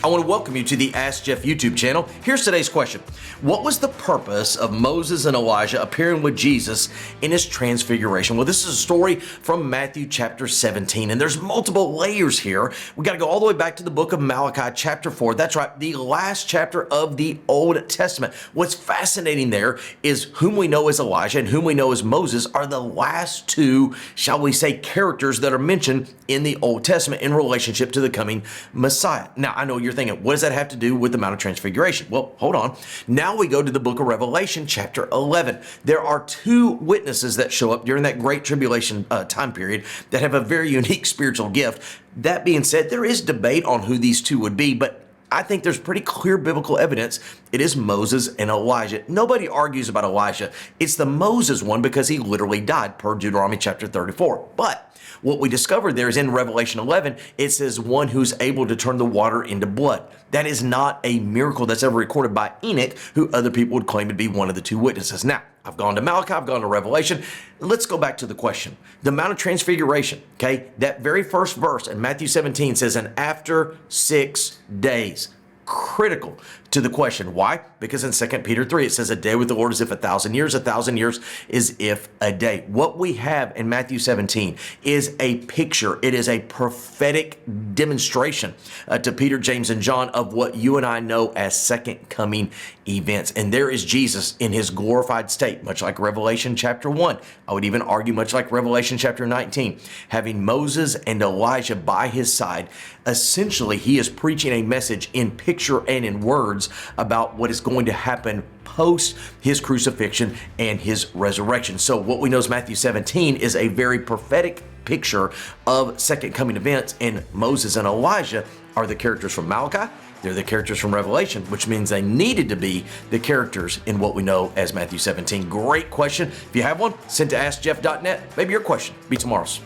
I want to welcome you to the Ask Jeff YouTube channel. Here's today's question. What was the purpose of Moses and Elijah appearing with Jesus in his transfiguration? Well, this is a story from Matthew chapter 17, and there's multiple layers here. We got to go all the way back to the book of Malachi chapter 4. That's right, the last chapter of the Old Testament. What's fascinating there is whom we know as Elijah and whom we know as Moses are the last two, shall we say, characters that are mentioned in the Old Testament in relationship to the coming Messiah. Now, I know you're thinking, what does that have to do with the Mount of Transfiguration? Well, hold on. Now we go to the book of Revelation, chapter 11. There are two witnesses that show up during that great tribulation time period that have a very unique spiritual gift. That being said, there is debate on who these two would be, but I think there's pretty clear biblical evidence. It is Moses and Elijah. Nobody argues about Elijah. It's the Moses one because he literally died per Deuteronomy chapter 34. But what we discovered there is in Revelation 11, it says one who's able to turn the water into blood. That is not a miracle that's ever recorded by Enoch, who other people would claim to be one of the two witnesses. Now, I've gone to Malachi, I've gone to Revelation. Let's go back to the question. The Mount of Transfiguration, okay, that very first verse in Matthew 17 says, and after 6 days. Critical to the question. Why? Because in 2 Peter 3, it says a day with the Lord is if 1,000 years, 1,000 years is if a day. What we have in Matthew 17 is a picture. It is a prophetic demonstration to Peter, James, and John of what you and I know as second coming events. And there is Jesus in his glorified state, much like Revelation chapter 1. I would even argue much like Revelation chapter 19, having Moses and Elijah by his side. Essentially, he is preaching a message in picture and in words about what is going to happen post his crucifixion and his resurrection. So what we know is Matthew 17 is a very prophetic picture of second coming events, and Moses and Elijah are the characters from Malachi. They're the characters from Revelation, which means they needed to be the characters in what we know as Matthew 17. Great question. If you have one, send to AskJeff.net. Maybe your question be tomorrow's.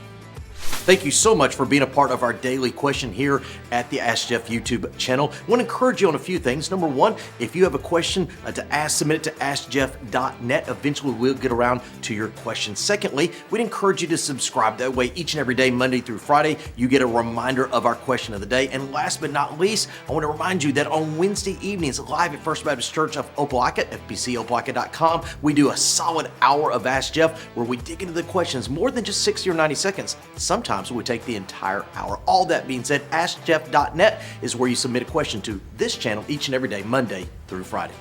Thank you so much for being a part of our daily question here at the Ask Jeff YouTube channel. I want to encourage you on a few things. Number one, if you have a question to ask, submit it to AskJeff.net. Eventually, we'll get around to your question. Secondly, we'd encourage you to subscribe. That way, each and every day, Monday through Friday, you get a reminder of our question of the day. And last but not least, I want to remind you that on Wednesday evenings, live at First Baptist Church of Opelika, fbcopelika.com, we do a solid hour of Ask Jeff where we dig into the questions more than just 60 or 90 seconds. Sometimes we take the entire hour. All that being said, AskJeff.net is where you submit a question to this channel each and every day, Monday through Friday.